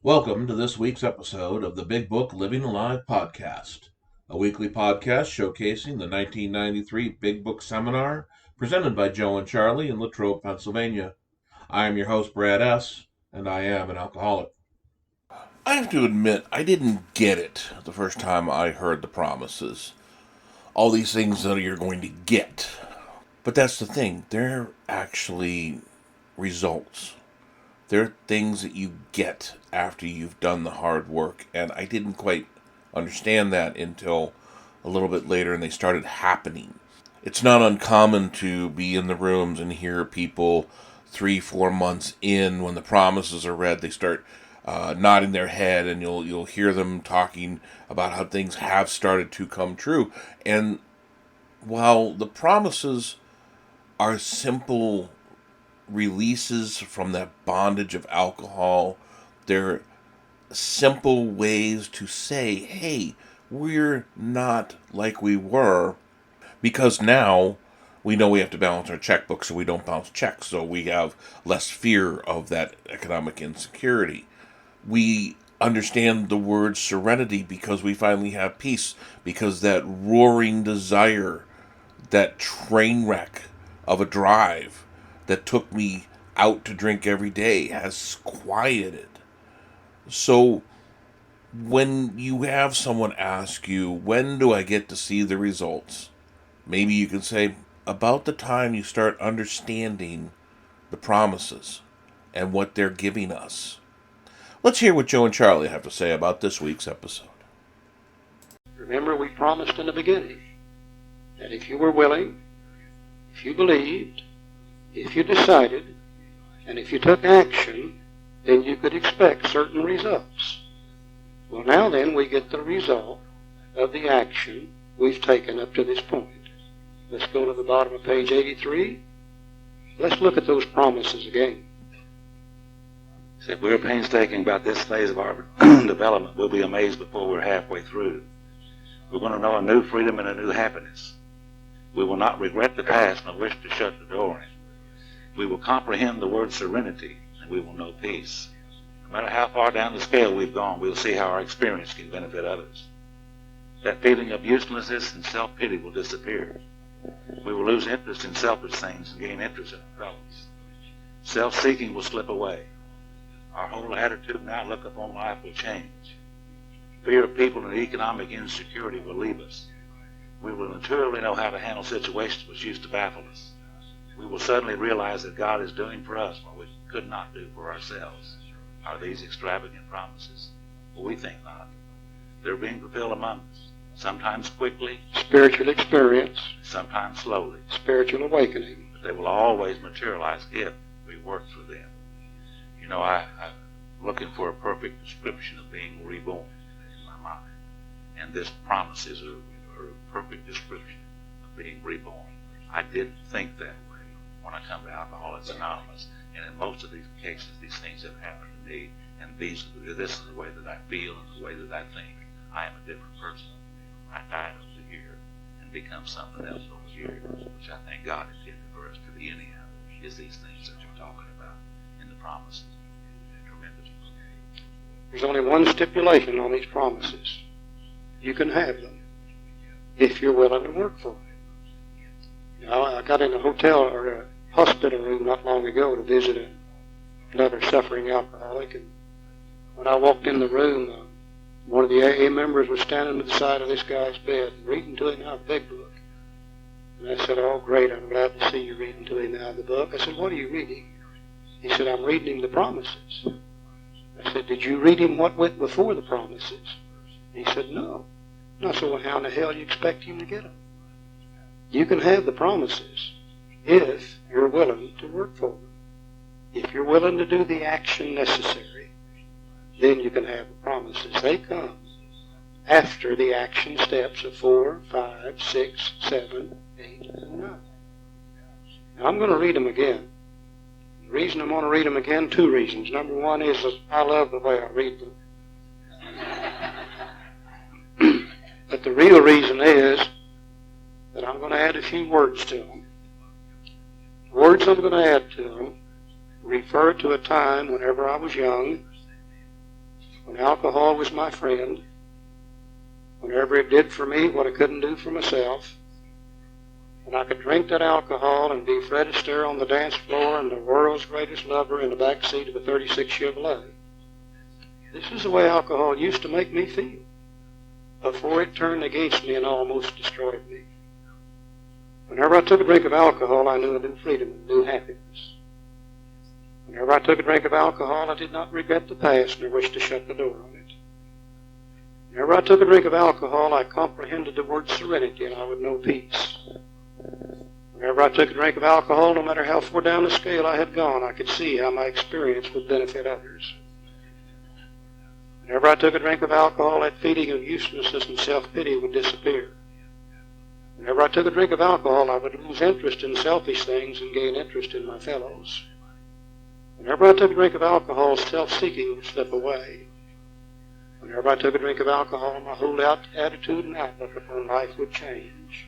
Welcome to this week's episode of the Big Book Living Alive podcast, a weekly podcast showcasing the 1993 Big Book Seminar presented by Joe&Charlie in Latrobe, Pennsylvania. I am your host, Brad S., and I am an alcoholic. I have to admit, I didn't get it the first time I heard the promises. All these things that you're going to get. But that's the thing, they're actually results. They're things that you get after you've done the hard work, and I didn't quite understand that until a little bit later and they started happening. It's not uncommon to be in the rooms and hear people 3-4 months in, when the promises are read, they start nodding their head, and you'll hear them talking about how things have started to come true. And while the promises are simple releases from that bondage of alcohol, they're simple ways to say, hey, we're not like we were, because now we know we have to balance our checkbook so we don't bounce checks, so we have less fear of that economic insecurity. We understand the word serenity because we finally have peace, because that roaring desire, that train wreck of a drive that took me out to drink every day has quieted. So when you have someone ask you, when do I get to see the results? Maybe you can say, about the time you start understanding the promises and what they're giving us. Let's hear what Joe and Charlie have to say about this week's episode. Remember, we promised in the beginning that if you were willing, if you believed, if you decided, and if you took action, then you could expect certain results. Well, now then, we get the result of the action we've taken up to this point. Let's go to the bottom of page 83. Let's look at those promises again. So if we're painstaking about this phase of our development, we'll be amazed before we're halfway through. We're going to know a new freedom and a new happiness. We will not regret the past nor wish to shut the door on it. We will comprehend the word serenity, and we will know peace. No matter how far down the scale we've gone, we'll see how our experience can benefit others. That feeling of uselessness and self-pity will disappear. We will lose interest in selfish things and gain interest in our fellows. Self-seeking will slip away. Our whole attitude and outlook upon life will change. Fear of people and economic insecurity will leave us. We will intuitively know how to handle situations which used to baffle us. We will suddenly realize that God is doing for us what we could not do for ourselves. Are these extravagant promises? Well, we think not. They're being fulfilled among us, sometimes quickly, Spiritual experience, sometimes slowly, spiritual awakening. but they will always materialize if we work for them. You know, I'm looking for a perfect description of being reborn in my mind, and this promise is a perfect description of being reborn. I didn't think that way when I come to Alcoholics Anonymous, and in most of these cases, these things have happened to me, and this is the way that I feel and the way that I think. I am a different person. I died over here and become something else over here, which I think God intended for us to be anyhow, is these things that you're talking about in the promises. Tremendous. There's only one stipulation on these promises. You can have them if you're willing to work for it. You know, I got in a hotel or a hospital room not long ago to visit another suffering alcoholic, and when I walked in the room, one of the AA members was standing at the side of this guy's bed reading to him out of the big book. And I said, "Oh, great, I'm glad to see you reading to him out of the book." I said, "What are you reading?" He said, "I'm reading him the promises." I said, "Did you read him what went before the promises?" He said, "No." And I said, "Well, how in the hell do you expect him to get them?" You can have the promises if you're willing to work for them. If you're willing to do the action necessary, then you can have the promises. They come after the action steps of 4, 5, 6, 7, 8, and 9. Now, I'm going to read them again. The reason I'm going to read them again, two reasons. Number one is I love the way I read them. But the real reason is that I'm going to add a few words to them. The words I'm going to add to them refer to a time whenever I was young, when alcohol was my friend, whenever it did for me what I couldn't do for myself, when I could drink that alcohol and be Fred Astaire on the dance floor and the world's greatest lover in the back seat of a 36 Chevrolet. This is the way alcohol used to make me feel before it turned against me and almost destroyed me. Whenever I took a drink of alcohol, I knew a new freedom and new happiness. Whenever I took a drink of alcohol, I did not regret the past nor wish to shut the door on it. Whenever I took a drink of alcohol, I comprehended the word serenity and I would know peace. Whenever I took a drink of alcohol, no matter how far down the scale I had gone, I could see how my experience would benefit others. Whenever I took a drink of alcohol, that feeling of uselessness and self-pity would disappear. Whenever I took a drink of alcohol, I would lose interest in selfish things and gain interest in my fellows. Whenever I took a drink of alcohol, self-seeking would slip away. Whenever I took a drink of alcohol, my whole attitude and outlook upon life would change.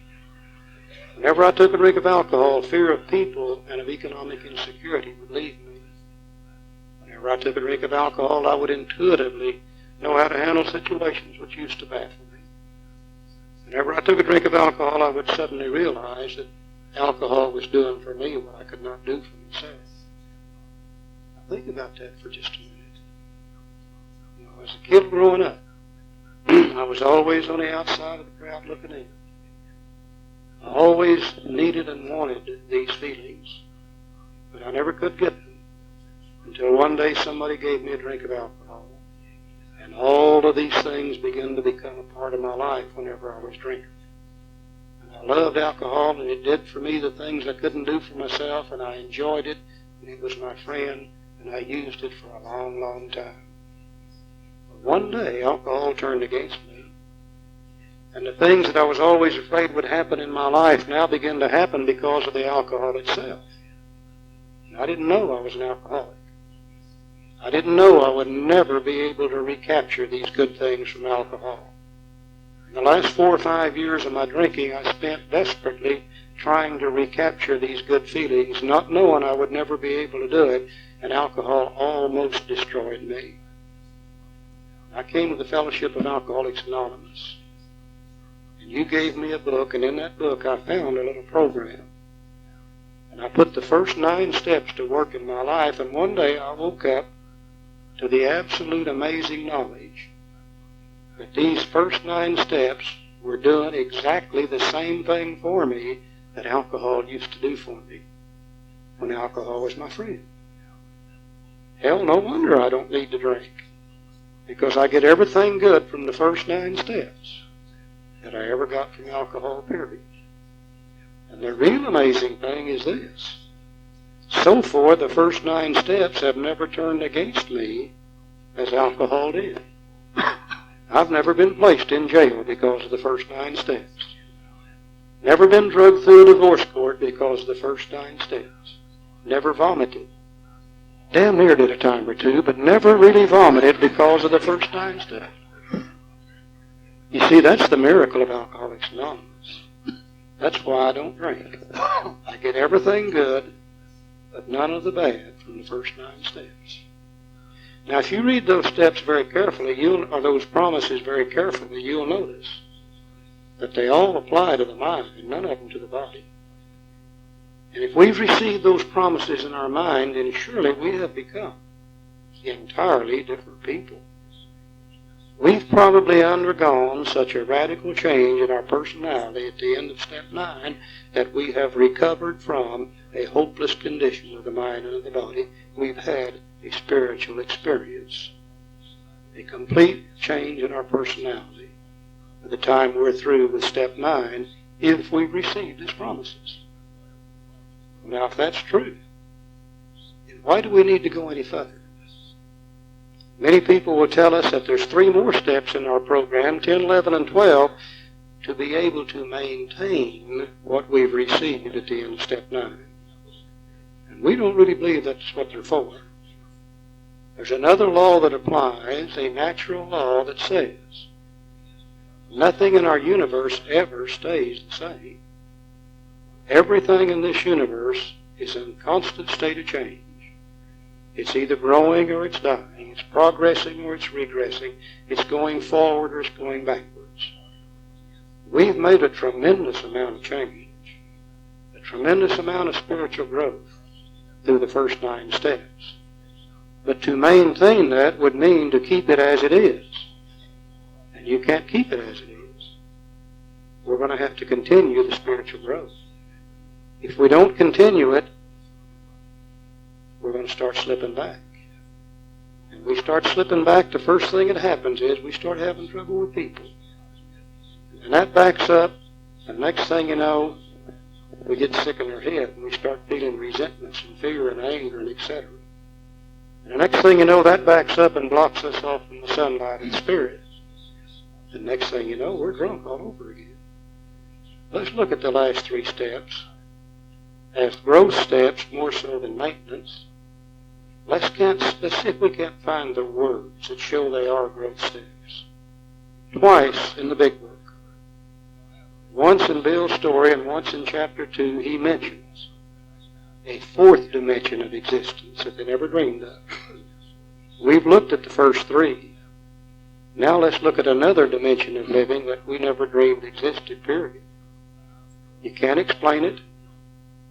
Whenever I took a drink of alcohol, fear of people and of economic insecurity would leave me. Whenever I took a drink of alcohol, I would intuitively know how to handle situations which used to baffle me. Whenever I took a drink of alcohol, I would suddenly realize that alcohol was doing for me what I could not do for myself. Now think about that for just a minute. You know, as a kid growing up, I was always on the outside of the crowd looking in. I always needed and wanted these feelings, but I never could get them until one day somebody gave me a drink of alcohol. And all of these things began to become a part of my life whenever I was drinking. And I loved alcohol, and it did for me the things I couldn't do for myself, and I enjoyed it, and it was my friend, and I used it for a long, long time. But one day, alcohol turned against me. And the things that I was always afraid would happen in my life now began to happen because of the alcohol itself. And I didn't know I was an alcoholic. I didn't know I would never be able to recapture these good things from alcohol. In the last 4 or 5 years of my drinking, I spent desperately trying to recapture these good feelings, not knowing I would never be able to do it, and alcohol almost destroyed me. I came to the Fellowship of Alcoholics Anonymous. You gave me a book, and in that book I found a little program. And I put the first 9 steps to work in my life, and one day I woke up to the absolute amazing knowledge that these first 9 steps were doing exactly the same thing for me that alcohol used to do for me when alcohol was my friend. Hell, no wonder I don't need to drink, because I get everything good from the first 9 steps that I ever got from alcohol, period. And the real amazing thing is this. So far, the first 9 steps have never turned against me as alcohol did. I've never been placed in jail because of the first 9 steps. Never been drugged through a divorce court because of the first 9 steps. Never vomited. Damn near did a time or two, but never really vomited because of the first 9 steps. You see, that's the miracle of Alcoholics Anonymous. That's why I don't drink. I get everything good, but none of the bad from the first 9 steps. Now, if you read those steps very carefully, or those promises very carefully, you'll notice that they all apply to the mind, and none of them to the body. And if we've received those promises in our mind, then surely we have become entirely different people. We've probably undergone such a radical change in our personality at the end of step 9 that we have recovered from a hopeless condition of the mind and of the body. We've had a spiritual experience, a complete change in our personality by the time we're through with step 9 if we've received His promises. Now, if that's true, then why do we need to go any further? Many people will tell us that there's 3 more steps in our program, 10, 11, and 12, to be able to maintain what we've received at the end of step 9. And we don't really believe that's what they're for. There's another law that applies, a natural law that says nothing in our universe ever stays the same. Everything in this universe is in constant state of change. It's either growing or it's dying. It's progressing or it's regressing. It's going forward or it's going backwards. We've made a tremendous amount of change, a tremendous amount of spiritual growth through the first 9 steps. But to maintain that would mean to keep it as it is. And you can't keep it as it is. We're going to have to continue the spiritual growth. If we don't continue it, we're going to start slipping back. And we start slipping back, the first thing that happens is we start having trouble with people. And that backs up, and next thing you know, we get sick in our head, and we start feeling resentments and fear and anger and etc. And the next thing you know, that backs up and blocks us off from the sunlight and spirit. The next thing you know, we're drunk all over again. Let's look at the last 3 steps as growth steps more so than maintenance. Let's see if we can't find the words that show they are growth steps. Twice in the big book. Once in Bill's story and once in chapter 2, he mentions a 4th dimension of existence that they never dreamed of. We've looked at the first 3. Now let's look at another dimension of living that we never dreamed existed, period. You can't explain it.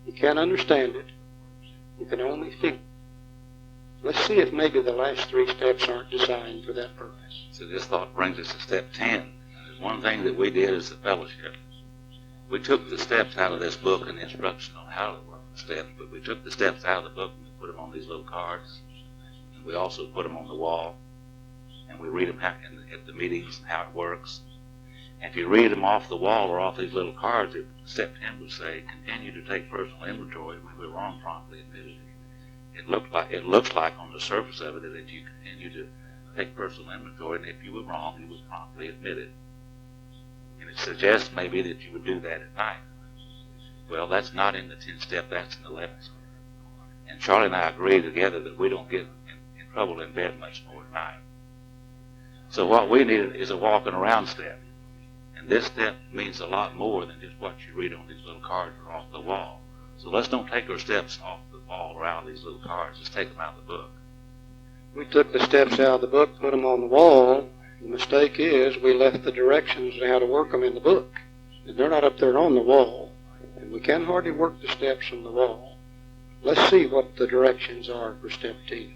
You can't understand it. You can only feel it. Let's see if maybe the last 3 steps aren't designed for that purpose. So this thought brings us to step 10. There's one thing that we did as a fellowship. We took the steps out of this book and the instruction on how to work the steps, but we took the steps out of the book and we put them on these little cards. And we also put them on the wall. And we read them at the meetings and how it works. And if you read them off the wall or off these little cards, step 10 would say, continue to take personal inventory. When we're wrong, promptly admitted it. It looks like on the surface of it that you continue to take personal inventory, and if you were wrong, you would promptly admit it. And it suggests maybe that you would do that at night. Well, that's not in the 10th step, that's in the 11th step. And Charlie and I agree together that we don't get in trouble in bed much more at night. So what we need is a walking around step. And this step means a lot more than just what you read on these little cards or off the wall. So let's don't take our steps off the wall or out of these little cards. Let's take them out of the book. We took the steps out of the book, put them on the wall. The mistake is we left the directions on how to work them in the book. And they're not up there on the wall. And we can hardly work the steps on the wall. Let's see what the directions are for step 10.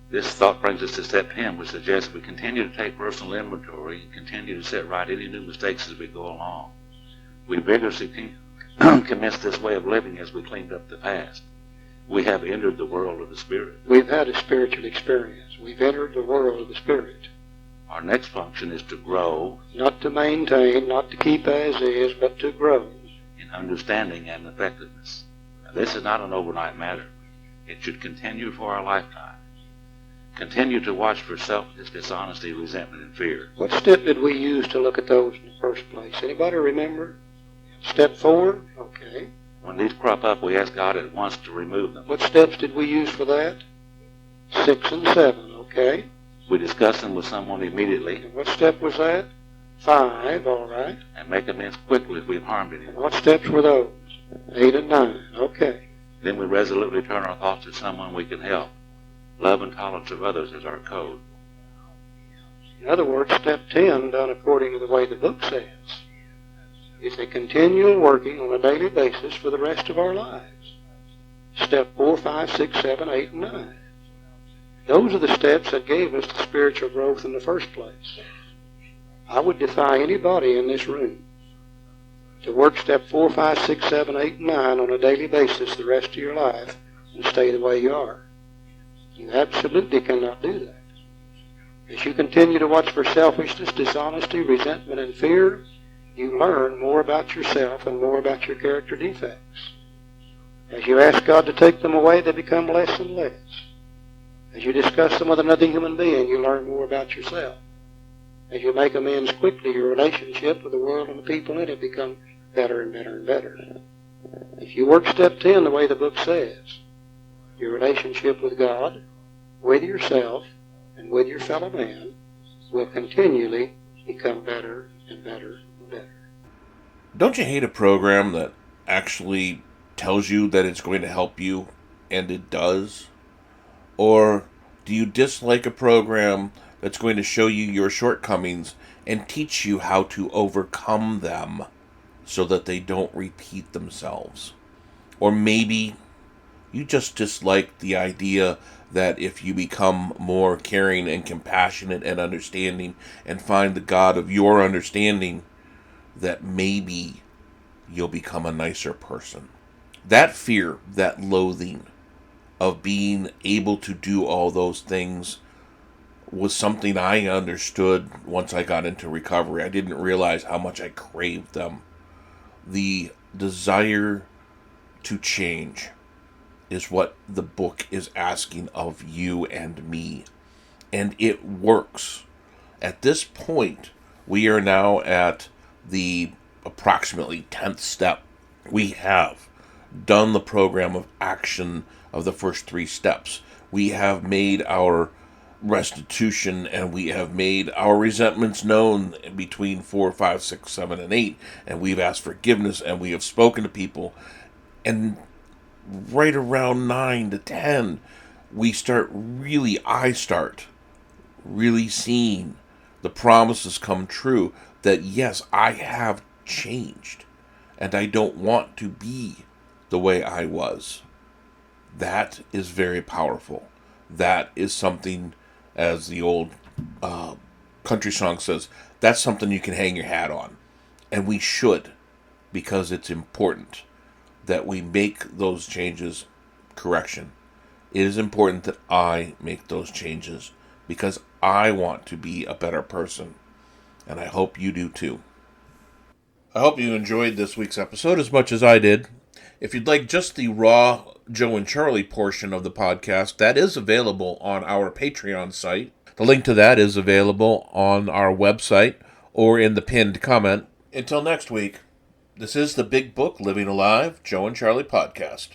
This thought brings us to step 10, which suggests we continue to take personal inventory and continue to set right any new mistakes as we go along. We vigorously commence this way of living as we cleaned up the past. We have entered the world of the Spirit. We've had a spiritual experience. We've entered the world of the Spirit. Our next function is to grow. Not to maintain, not to keep as is, but to grow. In understanding and effectiveness. Now, this is not an overnight matter. It should continue for our lifetime. Continue to watch for selfishness, dishonesty, resentment, and fear. What step did we use to look at those in the first place? Anybody remember? Step 4? Okay. When these crop up, we ask God at once to remove them. What steps did we use for that? 6 and 7, okay. We discuss them with someone immediately. And what step was that? 5, all right. And make amends quickly if we've harmed anyone. And what steps were those? 8 and 9, okay. Then we resolutely turn our thoughts to someone we can help. Love and tolerance of others is our code. In other words, step 10, done according to the way the book says, is a continual working on a daily basis for the rest of our lives. Step 4, 5, 6, 7, 8, and 9. Those are the steps that gave us the spiritual growth in the first place. I would defy anybody in this room to work step 4, 5, 6, 7, 8, and 9 on a daily basis the rest of your life and stay the way you are. You absolutely cannot do that. As you continue to watch for selfishness, dishonesty, resentment, and fear, you learn more about yourself and more about your character defects. As you ask God to take them away, they become less and less. As you discuss them with another human being, you learn more about yourself. As you make amends quickly, your relationship with the world and the people in it becomes better and better and better. If you work step 10 the way the book says, your relationship with God, with yourself, and with your fellow man will continually become better and better and better. Don't you hate a program that actually tells you that it's going to help you, and it does? Or do you dislike a program that's going to show you your shortcomings and teach you how to overcome them so that they don't repeat themselves? Or maybe you just dislike the idea that if you become more caring and compassionate and understanding and find the God of your understanding, that maybe you'll become a nicer person. That fear, that loathing of being able to do all those things was something I understood once I got into recovery. I didn't realize how much I craved them. The desire to change is what the book is asking of you and me. And it works. At this point, we are now at the approximately 10th step. We have done the program of action of the first 3 steps. We have made our restitution and we have made our resentments known between 4, 5, 6, 7, and 8. And we've asked forgiveness and we have spoken to people. And right around 9 to 10, I start really seeing the promises come true that yes, I have changed and I don't want to be the way I was. That is very powerful. That is something, as the old country song says, that's something you can hang your hat on. And we should, because it's important that we make those changes. Correction. It is important that I make those changes because I want to be a better person. And I hope you do too. I hope you enjoyed this week's episode as much as I did. If you'd like just the raw Joe and Charlie portion of the podcast, that is available on our Patreon site. The link to that is available on our website or in the pinned comment. Until next week, this is the Big Book Living Alive Joe and Charlie podcast.